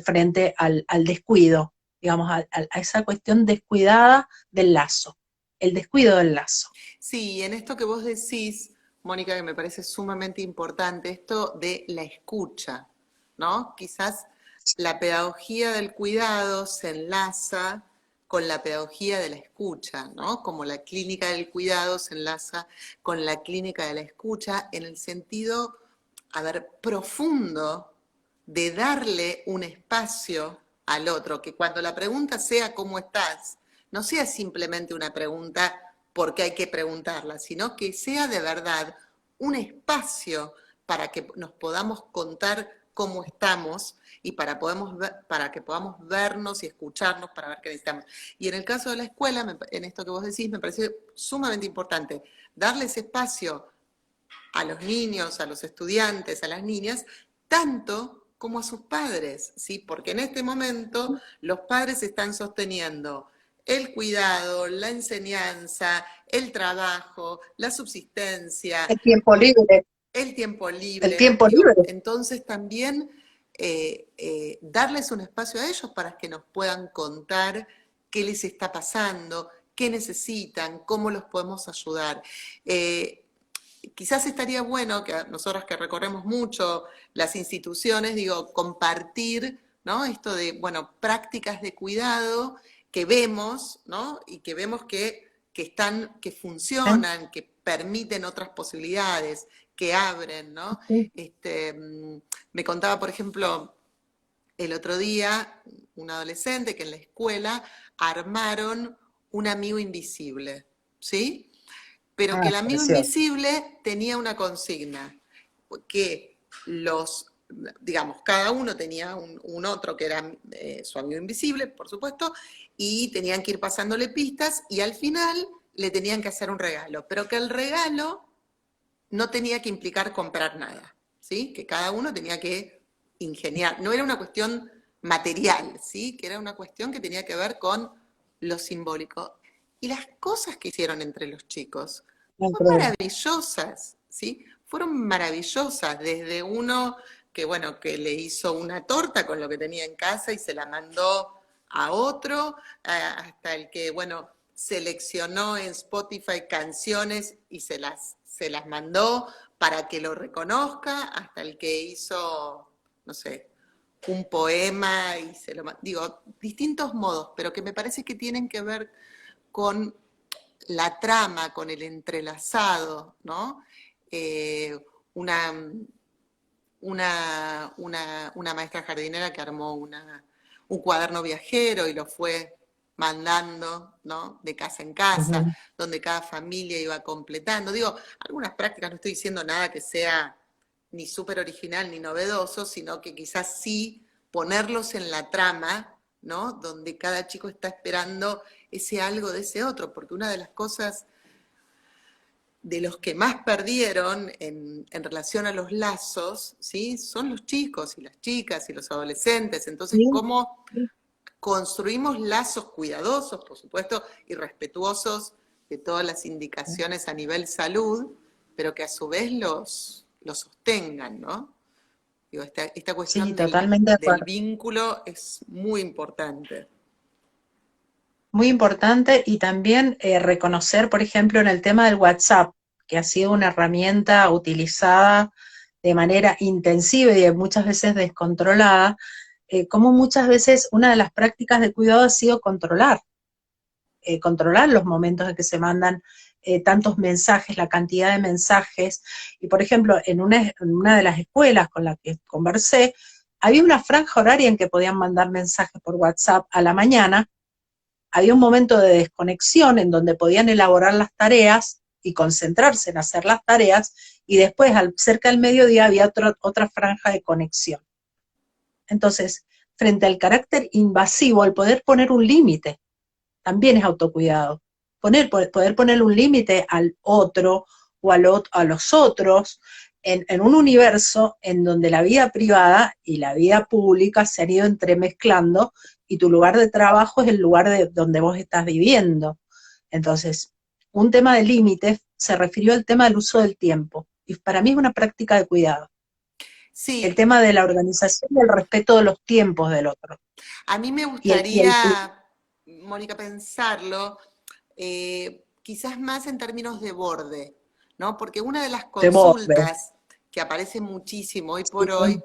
frente al descuido, digamos, a esa cuestión descuidada del lazo, el descuido del lazo. Sí, en esto que vos decís, Mónica, que me parece sumamente importante, esto de la escucha, ¿no? Quizás la pedagogía del cuidado se enlaza con la pedagogía de la escucha, ¿no? Como la clínica del cuidado se enlaza con la clínica de la escucha en el sentido, a ver, profundo de darle un espacio al otro, que cuando la pregunta sea ¿cómo estás? No sea simplemente una pregunta porque hay que preguntarla, sino que sea de verdad un espacio para que nos podamos contar cómo estamos y para que podamos vernos y escucharnos para ver qué necesitamos. Y en el caso de la escuela, en esto que vos decís, me parece sumamente importante darles espacio a los niños, a los estudiantes, a las niñas, tanto como a sus padres, ¿sí? Porque en este momento los padres están sosteniendo el cuidado, la enseñanza, el trabajo, la subsistencia. El tiempo libre. El tiempo libre. El tiempo libre. Entonces también darles un espacio a ellos para que nos puedan contar qué les está pasando, qué necesitan, cómo los podemos ayudar. Quizás estaría bueno que nosotros que recorremos mucho las instituciones, digo, compartir, ¿no? Esto de, bueno, prácticas de cuidado que vemos, ¿no? Y que vemos que funcionan, que permiten otras posibilidades, que abren, ¿no? Sí. Me contaba, por ejemplo, el otro día, un adolescente que en la escuela armaron un amigo invisible, ¿sí? Pero que el amigo invisible tenía una consigna, que digamos, cada uno tenía un otro que era su amigo invisible, por supuesto, y tenían que ir pasándole pistas y al final le tenían que hacer un regalo, pero que el regalo no tenía que implicar comprar nada, ¿sí? Que cada uno tenía que ingeniar, no era una cuestión material, ¿sí? Que era una cuestión que tenía que ver con lo simbólico. Y las cosas que hicieron entre los chicos fueron maravillosas, ¿sí? Fueron maravillosas, desde uno que, bueno, que le hizo una torta con lo que tenía en casa y se la mandó a otro, hasta el que, bueno, seleccionó en Spotify canciones y se las mandó para que lo reconozca, hasta el que hizo, no sé, un poema y se lo mandó. Digo, distintos modos, pero que me parece que tienen que ver con la trama, con el entrelazado, ¿no? Una maestra jardinera que armó un cuaderno viajero y lo fue mandando, ¿no? De casa en casa, donde cada familia iba completando. Digo, algunas prácticas, no estoy diciendo nada que sea ni súper original ni novedoso, sino que quizás sí ponerlos en la trama, ¿no? Donde cada chico está esperando ese algo de ese otro, porque una de las cosas de los que más perdieron en relación a los lazos, ¿sí? Son los chicos y las chicas y los adolescentes. Entonces, ¿cómo construimos lazos cuidadosos, por supuesto, y respetuosos de todas las indicaciones a nivel salud, pero que a su vez los sostengan, ¿no? Digo, esta cuestión Sí, totalmente del vínculo es muy importante. Muy importante, y también reconocer, por ejemplo, en el tema del WhatsApp, que ha sido una herramienta utilizada de manera intensiva y muchas veces descontrolada, como muchas veces una de las prácticas de cuidado ha sido controlar los momentos en que se mandan tantos mensajes, la cantidad de mensajes. Y por ejemplo, en una de las escuelas con la que conversé, había una franja horaria en que podían mandar mensajes por WhatsApp a la mañana, había un momento de desconexión en donde podían elaborar las tareas y concentrarse en hacer las tareas, y después, cerca del mediodía, había otra franja de conexión. Entonces, frente al carácter invasivo, el poder poner un límite también es autocuidado. Poder poner un límite al otro o a los otros en un universo en donde la vida privada y la vida pública se han ido entremezclando, y tu lugar de trabajo es el lugar donde vos estás viviendo. Entonces, un tema de límites se refirió al tema del uso del tiempo, y para mí es una práctica de cuidado. El Sí, tema de la organización y el respeto de los tiempos del otro. a mí me Y el gustaría, Mónica, pensarlo quizás más en términos de borde, ¿no? Porque una de las de borde. consultas que aparece muchísimo hoy Sí, por hoy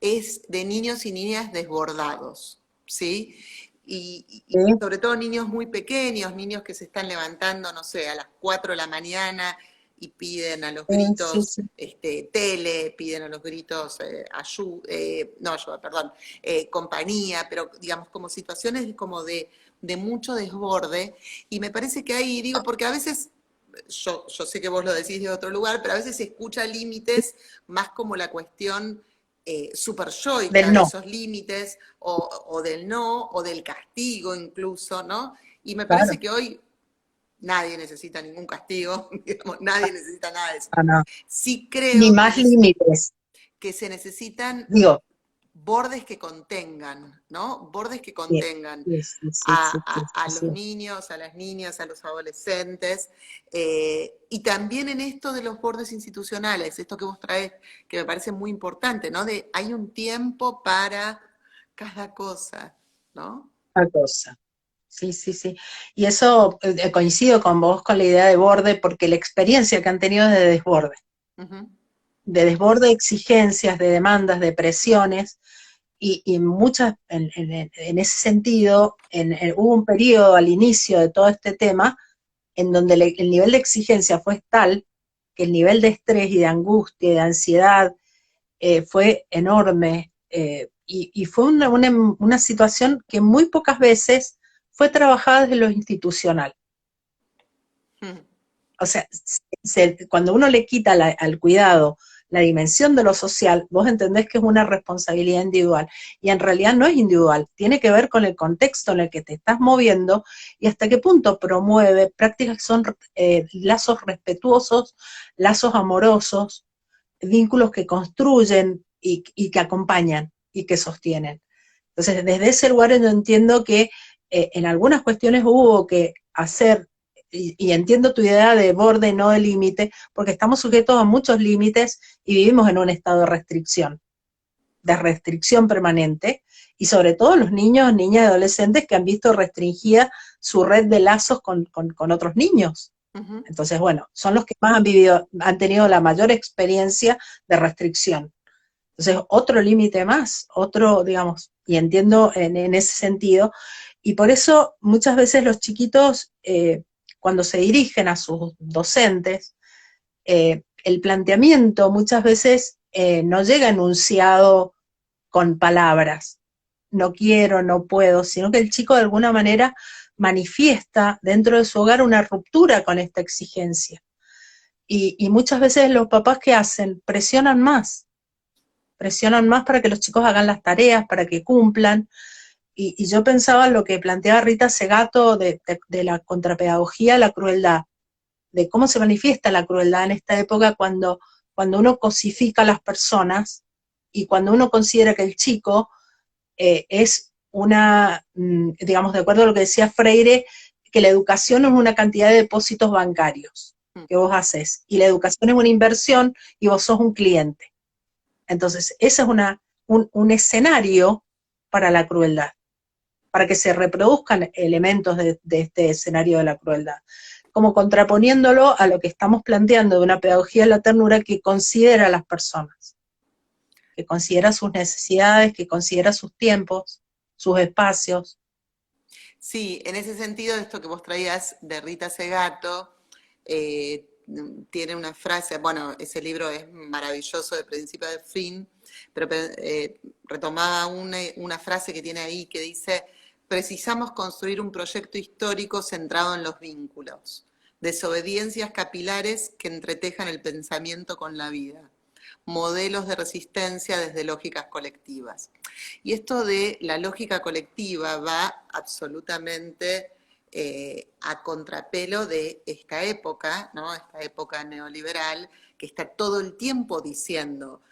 es de niños y niñas desbordados, ¿sí? Y sí, sobre todo niños muy pequeños, niños que se están levantando, no sé, a las 4 de la mañana y piden a los sí, gritos sí. tele, piden a los gritos no ayuda, perdón, compañía, pero digamos como situaciones como de mucho desborde, y me parece que ahí, digo, porque a veces, yo sé que vos lo decís de otro lugar, pero a veces se escucha límites más como la cuestión super yoica Del de no, esos límites, o del no, o del castigo incluso, ¿no? Y me parece claro. que hoy nadie necesita ningún castigo, digamos, nadie necesita nada de eso. No, no. Sí Ni creo más límites. que se necesitan Digo, bordes que contengan, ¿no? Bordes que sí, contengan sí, sí, sí, sí, sí, a sí, los sí. niños, a las niñas, a los adolescentes, y también en esto de los bordes institucionales, esto que vos traes, que me parece muy importante, ¿no? De hay un tiempo para cada cosa, ¿no? Una cosa. Sí, sí, sí. Y eso coincido con vos con la idea de borde, porque la experiencia que han tenido es Ujú. de desborde de exigencias, de demandas, de presiones, y muchas, en ese sentido, hubo un periodo al inicio de todo este tema en donde el nivel de exigencia fue tal que el nivel de estrés y de angustia y de ansiedad fue enorme, y fue una situación que muy pocas veces fue trabajada desde lo institucional. Mm. O sea, cuando uno le quita al cuidado la dimensión de lo social, vos entendés que es una responsabilidad individual, y en realidad no es individual, tiene que ver con el contexto en el que te estás moviendo y hasta qué punto promueve prácticas que son lazos respetuosos, lazos amorosos, vínculos que construyen y que acompañan y que sostienen. Entonces, desde ese lugar yo entiendo que en algunas cuestiones hubo que hacer, y entiendo tu idea de borde, no de límite, porque estamos sujetos a muchos límites y vivimos en un estado de restricción permanente, y sobre todo los niños, niñas y adolescentes que han visto restringida su red de lazos con otros niños. Ujú. Entonces, bueno, son los que más han tenido la mayor experiencia de restricción. Entonces, otro límite más, otro, digamos, y entiendo en ese sentido, y por eso muchas veces los chiquitos, cuando se dirigen a sus docentes, el planteamiento muchas veces no llega enunciado con palabras, no quiero, no puedo, sino que el chico de alguna manera manifiesta dentro de su hogar una ruptura con esta exigencia. Y muchas veces los papás, ¿qué hacen? Presionan más para que los chicos hagan las tareas, para que cumplan. Y yo pensaba en lo que planteaba Rita Segato de la contrapedagogía, la crueldad, de cómo se manifiesta la crueldad en esta época cuando uno cosifica a las personas, y cuando uno considera que el chico es digamos, de acuerdo a lo que decía Freire, que la educación es una cantidad de depósitos bancarios Mm. que vos haces, y la educación es una inversión y vos sos un cliente. Entonces, ese es un escenario para la crueldad, para que se reproduzcan elementos de este escenario de la crueldad, como contraponiéndolo a lo que estamos planteando de una pedagogía de la ternura que considera a las personas, que considera sus necesidades, que considera sus tiempos, sus espacios. Sí, en ese sentido, esto que vos traías de Rita Segato, tiene una frase, bueno, ese libro es maravilloso de principio a fin, pero retomaba una frase que tiene ahí que dice: precisamos construir un proyecto histórico centrado en los vínculos, desobediencias capilares que entretejan el pensamiento con la vida, modelos de resistencia desde lógicas colectivas. Y esto de la lógica colectiva va absolutamente a contrapelo de esta época, ¿no? Esta época neoliberal, que está todo el tiempo diciendo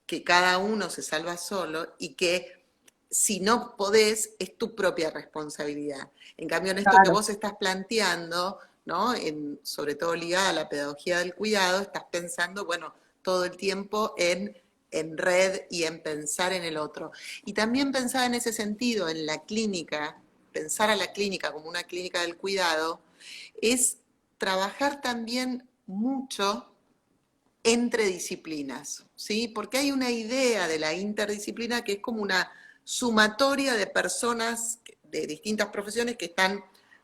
que cada uno se salva solo y que si no podés, es tu propia responsabilidad. En cambio, en esto que Claro. vos estás planteando, ¿no? Sobre todo ligada a la pedagogía del cuidado, estás pensando, bueno, todo el tiempo en red y en pensar en el otro. Y también pensar en ese sentido, en la clínica, pensar a la clínica como una clínica del cuidado, es trabajar también mucho entre disciplinas, ¿sí? Porque hay una idea de la interdisciplina que es como una sumatoria de personas de distintas profesiones que están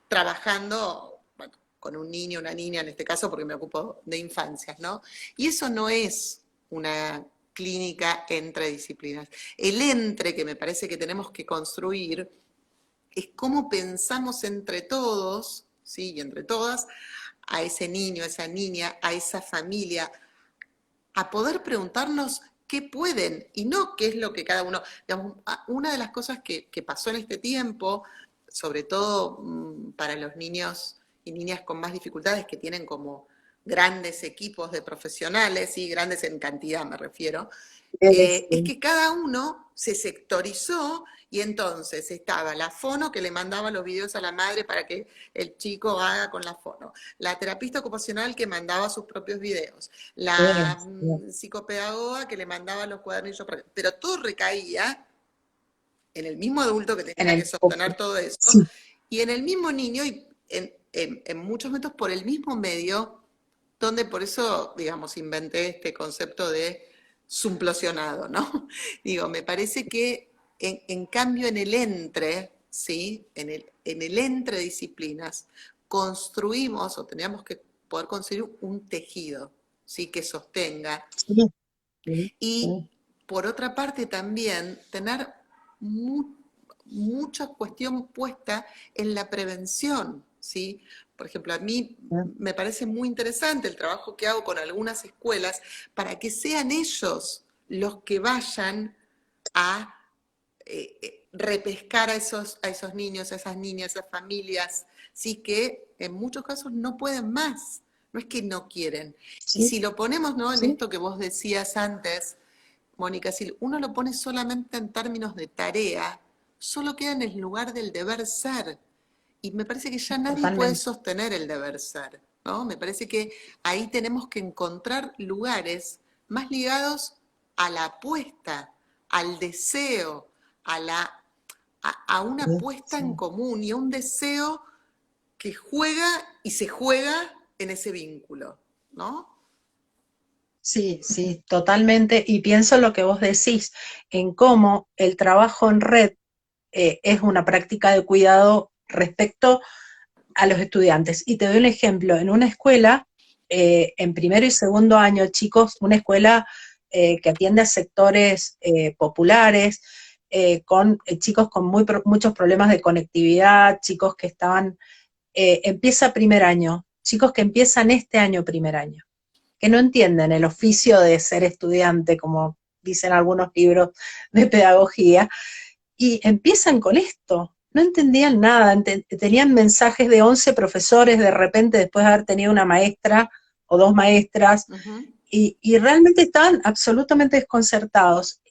trabajando, bueno, con un niño, una niña en este caso, porque me ocupo de infancias, ¿no? Y eso no es una clínica entre disciplinas. El entre que me parece que tenemos que construir es cómo pensamos entre todos, ¿sí? Y entre todas, a ese niño, a esa niña, a esa familia, a poder preguntarnos qué pueden y no qué es lo que cada uno. Digamos, una de las cosas que pasó en este tiempo, sobre todo para los niños y niñas con más dificultades que tienen como grandes equipos de profesionales, y grandes en cantidad me refiero, es que cada uno se sectorizó y entonces estaba la fono que le mandaba los videos a la madre para que el chico haga con la fono, la terapista ocupacional que mandaba sus propios videos, la psicopedagoga que le mandaba los cuadernillos, pero todo recaía en el mismo adulto que En tenía que el sostener todo eso, sí. y en el mismo niño, y en muchos momentos por el mismo medio, donde por eso, digamos, inventé este concepto de sumplosionado, ¿no? Digo, me parece que en cambio en el entre, ¿sí? En el entre disciplinas, construimos o teníamos que poder construir un tejido, ¿sí? Que sostenga. Sí, sí, Y sí. por otra parte también tener mucha cuestión puesta en la prevención, ¿sí? Por ejemplo, a mí me parece muy interesante el trabajo que hago con algunas escuelas para que sean ellos los que vayan a repescar a esos niños, a esas niñas, a esas familias, ¿sí? Que en muchos casos no pueden más, no es que no quieren. Y Sí, si lo ponemos, ¿no? En sí, esto que vos decías antes, Mónica, si uno lo pone solamente en términos de tarea, solo queda en el lugar del deber ser. Y me parece que ya nadie puede totalmente. sostener el deber ser, ¿no? Me parece que ahí tenemos que encontrar lugares más ligados a la apuesta, al deseo, a una Sí, apuesta sí. en común y a un deseo que juega y se juega en ese vínculo, ¿no? Sí, sí, totalmente. Y pienso lo que vos decís, en cómo el trabajo en red es una práctica de cuidado respecto a los estudiantes. Y te doy un ejemplo, en una escuela, en primero y segundo año, chicos, una escuela que atiende a sectores populares, con chicos con muchos problemas de conectividad, chicos que estaban, empieza primer año, chicos que empiezan este año primer año, que no entienden el oficio de ser estudiante, como dicen algunos libros de pedagogía, y empiezan con esto. No entendían nada, tenían mensajes de 11 profesores de repente después de haber tenido una maestra o dos maestras, Ujú. y realmente estaban absolutamente desconcertados.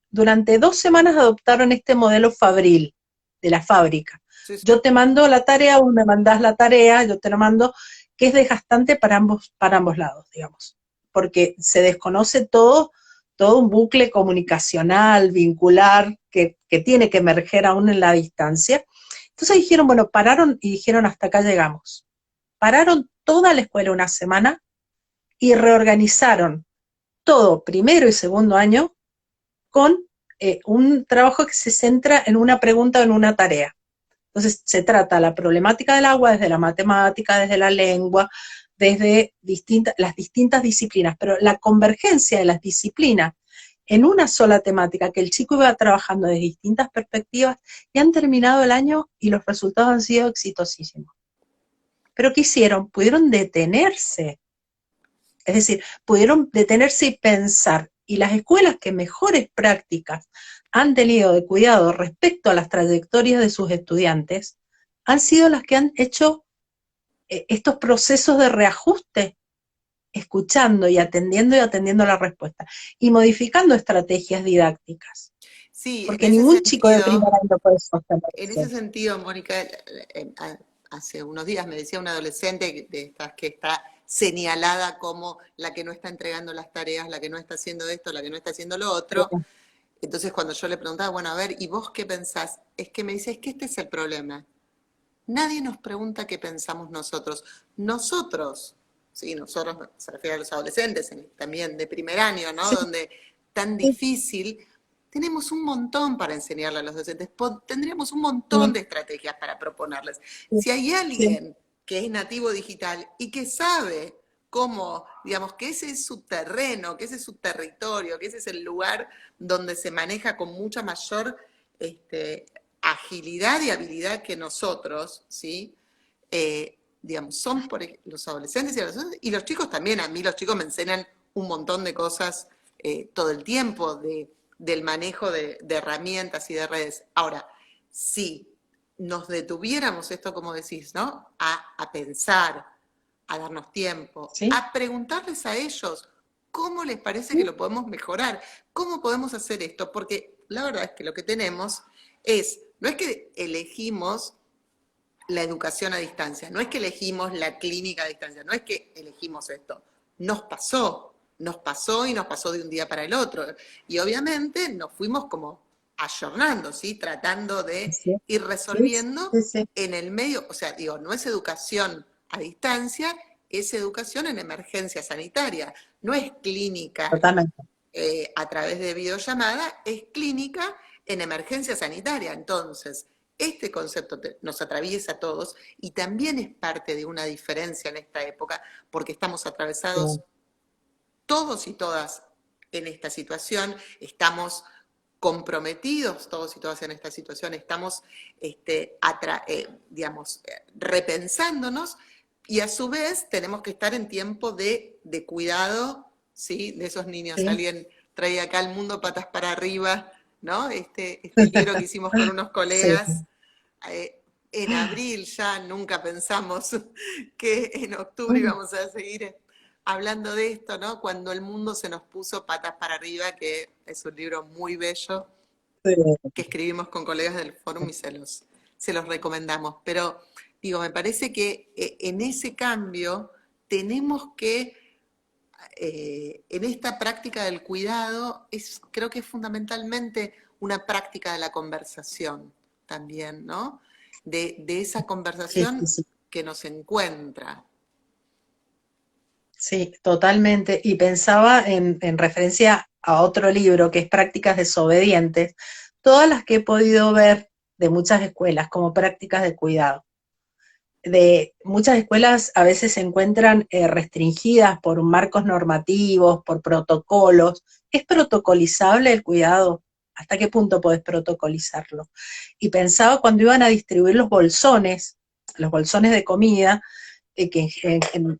Durante 2 semanas adoptaron este modelo fabril de la fábrica. Sí, Yo sí. te mando la tarea, vos me mandás la tarea, yo te la mando, que es desgastante para ambos lados, digamos, porque se desconoce todo un bucle comunicacional, vincular, que tiene que emerger aún en la distancia. Entonces dijeron, bueno, pararon y dijeron, hasta acá llegamos. Pararon toda la escuela una semana y reorganizaron todo primero y segundo año con un trabajo que se centra en una pregunta o en una tarea. Entonces se trata la problemática del agua desde la matemática, desde la lengua, desde las distintas disciplinas, pero la convergencia de las disciplinas en una sola temática, que el chico iba trabajando desde distintas perspectivas, y han terminado el año y los resultados han sido exitosísimos. Pero ¿qué hicieron? Pudieron detenerse, es decir, pudieron detenerse y pensar, y las escuelas que mejores prácticas han tenido de cuidado respecto a las trayectorias de sus estudiantes, han sido las que han hecho estos procesos de reajuste, escuchando y atendiendo la respuesta, y modificando estrategias didácticas. Sí, Porque ningún chico de primer año puede sostenerse. En ese sentido, Mónica, hace unos días me decía una adolescente de estas que está señalada como la que no está entregando las tareas, la que no está haciendo esto, la que no está haciendo lo otro. Entonces cuando yo le preguntaba, bueno, a ver, ¿y vos qué pensás? Es que me dice, es que este es el problema. Nadie nos pregunta qué pensamos nosotros. Nosotros, sí, nosotros, se refiere a los adolescentes, también de primer año, ¿no? Sí. Donde tan difícil, tenemos un montón para enseñarle a los docentes, tendríamos un montón de estrategias para proponerles. Si hay alguien que es nativo digital y que sabe cómo, digamos, que ese es su terreno, que ese es su territorio, que ese es el lugar donde se maneja con mucha mayor agilidad y habilidad que nosotros, ¿sí? Digamos, son los adolescentes y los chicos también. A mí los chicos me enseñan un montón de cosas todo el tiempo del manejo de herramientas y de redes. Ahora, si nos detuviéramos esto, como decís, ¿no? A pensar, a darnos tiempo, ¿sí? A preguntarles a ellos cómo les parece que lo podemos mejorar, cómo podemos hacer esto, porque la verdad es que lo que tenemos no es que elegimos la educación a distancia, no es que elegimos la clínica a distancia, no es que elegimos esto, nos pasó y nos pasó de un día para el otro. Y obviamente nos fuimos como ayornando, ¿sí? Tratando de ir resolviendo en el medio, o sea, digo, no es educación a distancia, es educación en emergencia sanitaria, no es clínica a través de videollamada, es clínica en emergencia sanitaria. Entonces, este concepto nos atraviesa a todos y también es parte de una diferencia en esta época, porque estamos atravesados todos y todas en esta situación, estamos comprometidos todos y todas en esta situación, estamos, digamos, repensándonos, y a su vez tenemos que estar en tiempo de cuidado, ¿sí? De esos niños. Sí. Alguien traía acá El Mundo Patas para Arriba, ¿no? Este libro que hicimos con unos colegas. Sí. En abril ya nunca pensamos que en octubre íbamos a seguir hablando de esto, ¿no? Cuando el mundo se nos puso patas para arriba, que es un libro muy bello, que escribimos con colegas del Fórum y se los recomendamos. Pero, digo, me parece que en ese cambio tenemos que, en esta práctica del cuidado, creo que es fundamentalmente una práctica de la conversación también, ¿no? De esa conversación que nos encuentra. Sí, totalmente. Y pensaba en referencia a otro libro que es Prácticas Desobedientes, todas las que he podido ver de muchas escuelas como prácticas de cuidado. De muchas escuelas a veces se encuentran restringidas por marcos normativos, por protocolos. ¿Es protocolizable el cuidado? ¿Hasta qué punto podés protocolizarlo? Y pensaba cuando iban a distribuir los bolsones de comida, que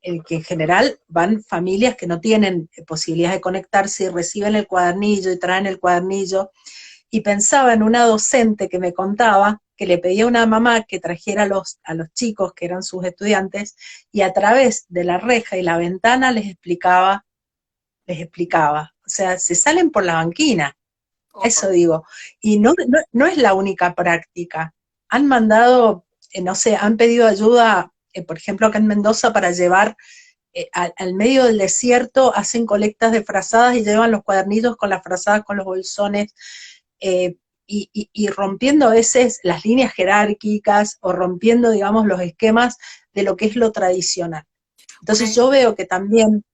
en general van familias que no tienen posibilidades de conectarse y reciben el cuadernillo y traen el cuadernillo, y pensaba en una docente que me contaba que le pedía a una mamá que trajera a los chicos que eran sus estudiantes, y a través de la reja y la ventana les explicaba, o sea, se salen por la banquina, eso digo, y no es la única práctica, han mandado, no sé, han pedido ayuda, por ejemplo acá en Mendoza, para llevar al medio del desierto, hacen colectas de frazadas y llevan los cuadernillos con las frazadas, con los bolsones, y rompiendo a veces las líneas jerárquicas o rompiendo, digamos, los esquemas de lo que es lo tradicional. Entonces yo veo que también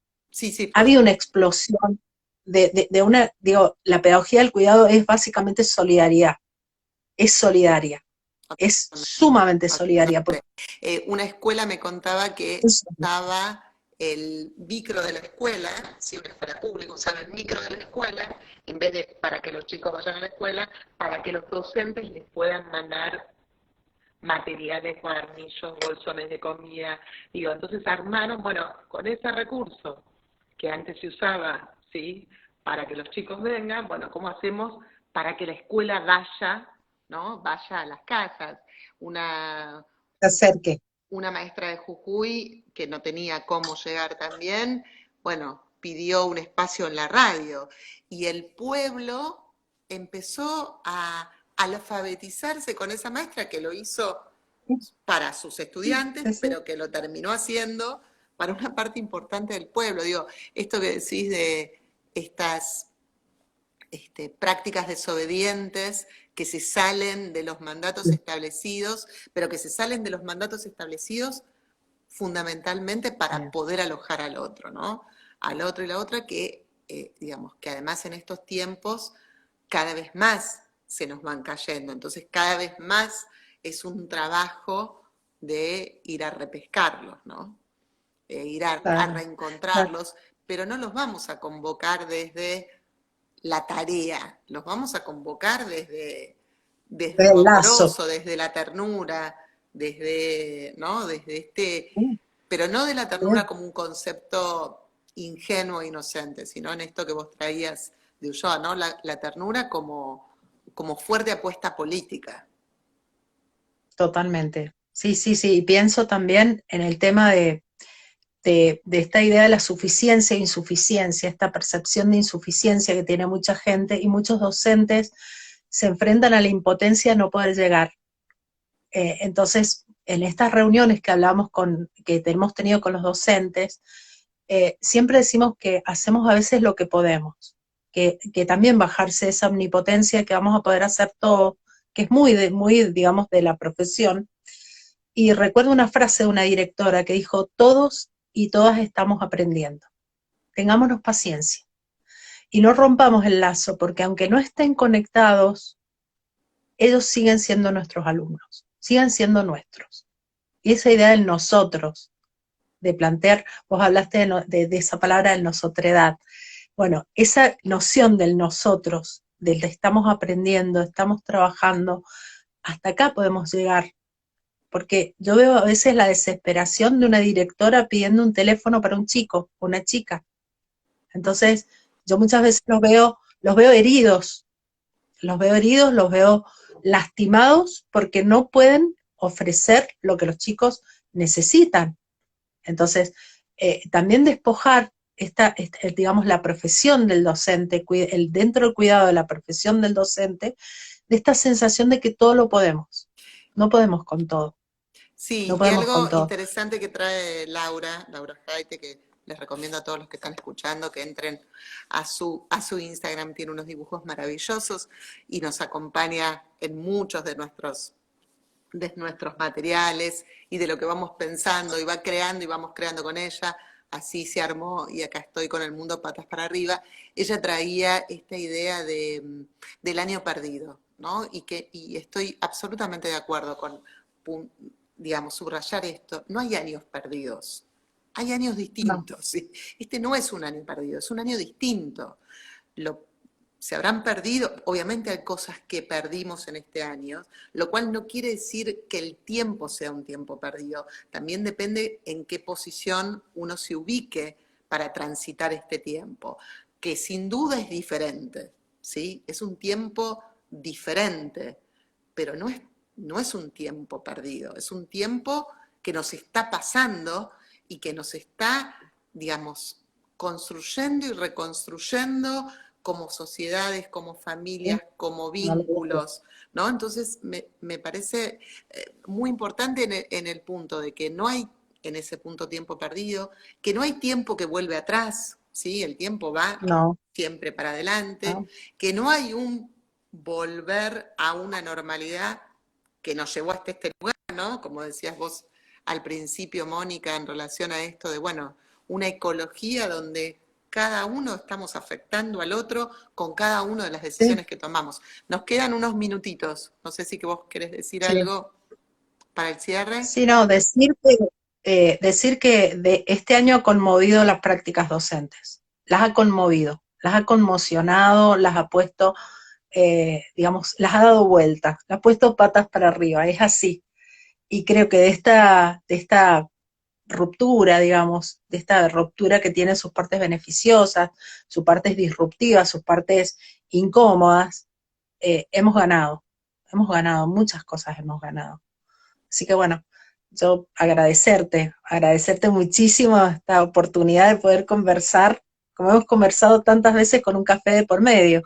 ha habido una explosión de una, digo, la pedagogía del cuidado es básicamente solidaridad, es solidaria. Es sumamente solidaria. Una escuela me contaba que estaba el micro de la escuela, si una escuela pública usaba el micro de la escuela, en vez de para que los chicos vayan a la escuela, para que los docentes les puedan mandar materiales, cuadernillos, bolsones de comida. Digo, entonces armaron, bueno, con ese recurso que antes se usaba, ¿sí?, para que los chicos vengan, bueno, ¿cómo hacemos para que la escuela vaya, ¿no?, vaya a las casas? Se acerque. Una maestra de Jujuy que no tenía cómo llegar también, bueno, pidió un espacio en la radio y el pueblo empezó a alfabetizarse con esa maestra que lo hizo para sus estudiantes, Sí, sí. pero que lo terminó haciendo para una parte importante del pueblo. Digo, esto que decís de estas prácticas desobedientes que se salen de los mandatos establecidos, pero que se salen de los mandatos establecidos fundamentalmente para poder alojar al otro, ¿no? Al otro y la otra que, digamos, que además en estos tiempos cada vez más se nos van cayendo, entonces cada vez más es un trabajo de ir a repescarlos, ¿no? Ir a reencontrarlos, pero no los vamos a convocar desde la tarea, los vamos a convocar desde lo El lazo. amoroso, desde la ternura, desde, ¿no?, desde pero no de la ternura como un concepto ingenuo e inocente, sino en esto que vos traías de Ulloa, ¿no?, la ternura como fuerte apuesta política. Totalmente. Sí, sí, sí. Y pienso también en el tema de esta idea de la suficiencia e insuficiencia, esta percepción de insuficiencia que tiene mucha gente y muchos docentes se enfrentan a la impotencia de no poder llegar. Entonces, en estas reuniones que que hemos tenido con los docentes, siempre decimos que hacemos a veces lo que podemos, que también bajarse esa omnipotencia, que vamos a poder hacer todo, que es muy, digamos, de la profesión. Y recuerdo una frase de una directora que dijo: todos y todas estamos aprendiendo. Tengámonos paciencia. Y no rompamos el lazo, porque aunque no estén conectados, ellos siguen siendo nuestros alumnos, siguen siendo nuestros. Y esa idea del nosotros, de plantear, vos hablaste de esa palabra del nosotredad. Bueno, esa noción del nosotros, del de estamos aprendiendo, estamos trabajando, hasta acá podemos llegar. Porque yo veo a veces la desesperación de una directora pidiendo un teléfono para un chico, una chica. Entonces, yo muchas veces los veo heridos, los veo lastimados porque no pueden ofrecer lo que los chicos necesitan. Entonces, también despojar digamos, la profesión del docente, dentro del cuidado de la profesión del docente, de esta sensación de que todo lo podemos. No podemos con todo. Sí, no y podemos algo con todo. interesante que trae Laura Jaite, que les recomiendo a todos los que están escuchando que entren a su Instagram, tiene unos dibujos maravillosos y nos acompaña en muchos de nuestros materiales y de lo que vamos pensando y va creando y vamos creando con ella. Así se armó y acá estoy con el mundo patas para arriba. Ella traía esta idea del año perdido, ¿no? Y estoy absolutamente de acuerdo con, digamos, subrayar esto. No hay años perdidos, hay años distintos. No. ¿Sí? Este no es un año perdido, es un año distinto. Se habrán perdido, obviamente hay cosas que perdimos en este año, lo cual no quiere decir que el tiempo sea un tiempo perdido. También depende en qué posición uno se ubique para transitar este tiempo, que sin duda es diferente, ¿sí? Es un tiempo diferente, pero no es un tiempo perdido, es un tiempo que nos está pasando y que nos está, digamos, construyendo y reconstruyendo como sociedades, como familias, como vínculos, ¿no? Entonces me parece muy importante en el punto de que no hay en ese punto tiempo perdido, que no hay tiempo que vuelve atrás, ¿sí? El tiempo va siempre para adelante, que no hay un volver a una normalidad que nos llevó hasta este lugar, ¿no? Como decías vos al principio, Mónica, en relación a esto de, bueno, una ecología donde cada uno estamos afectando al otro con cada una de las decisiones que tomamos. Nos quedan unos minutitos. No sé si que vos querés decir algo para el cierre. Sí, no, decir que decir que este año ha conmovido las prácticas docentes, las ha conmovido, las ha conmocionado, las ha puesto, digamos, las ha dado vueltas, las ha puesto patas para arriba, es así. Y creo que de esta ruptura, digamos, de esta ruptura que tiene sus partes beneficiosas, sus partes disruptivas, sus partes incómodas, hemos ganado, muchas cosas hemos ganado. Así que bueno, yo agradecerte muchísimo esta oportunidad de poder conversar, como hemos conversado tantas veces con un café de por medio.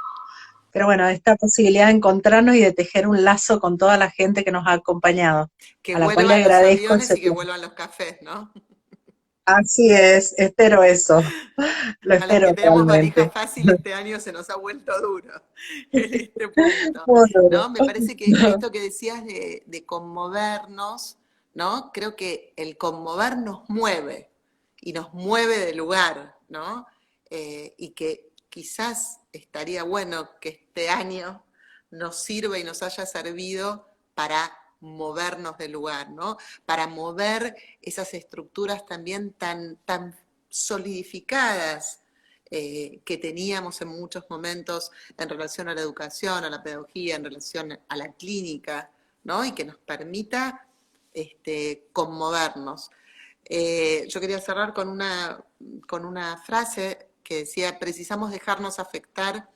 Pero bueno, esta posibilidad de encontrarnos y de tejer un lazo con toda la gente que nos ha acompañado, Que a la cual le vuelvan los agradezco aviones ese y que tiempo. vuelvan los cafés, ¿no? Así es, espero eso, lo A los espero que tenemos valija realmente. fácil, este año se nos ha vuelto duro en este punto, Muy duro. ¿no? Me parece que esto que decías de conmovernos, ¿no? Creo que el conmover nos mueve y nos mueve de lugar, ¿no? Y que quizás estaría bueno que este año nos sirva y nos haya servido para movernos del lugar, ¿no? Para mover esas estructuras también tan solidificadas que teníamos en muchos momentos en relación a la educación, a la pedagogía, en relación a la clínica, ¿no? Y que nos permita conmovernos. Yo quería cerrar con una frase que decía: precisamos dejarnos afectar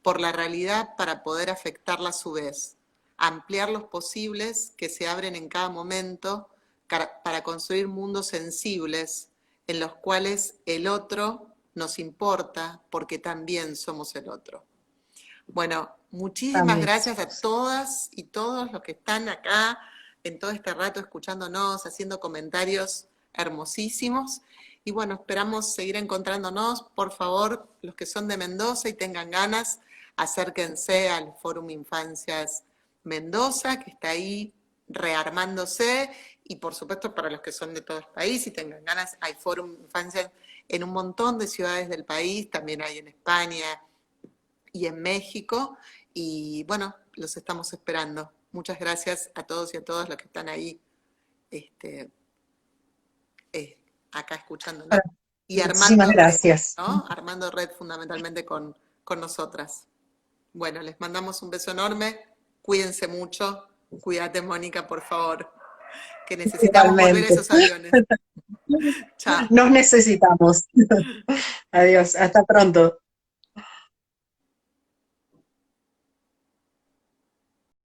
por la realidad para poder afectarla a su vez, ampliar los posibles que se abren en cada momento para construir mundos sensibles en los cuales el otro nos importa porque también somos el otro. Bueno, muchísimas También. gracias a todas y todos los que están acá en todo este rato escuchándonos, haciendo comentarios hermosísimos. Y bueno, esperamos seguir encontrándonos. Por favor, los que son de Mendoza y tengan ganas, acérquense al Fórum Infancias Mendoza, que está ahí rearmándose. Y por supuesto, para los que son de todo el país y tengan ganas, hay Fórum Infancias en un montón de ciudades del país, también hay en España y en México. Y bueno, los estamos esperando. Muchas gracias a todos y a todas los que están ahí acá escuchándonos y Muchísimas armando red, gracias. ¿no? Armando red fundamentalmente con nosotras. Bueno, les mandamos un beso enorme, cuídense mucho, cuídate Mónica, por favor, que necesitamos volver a Igualmente. esos aviones. Chao. Nos necesitamos. Adiós, hasta pronto.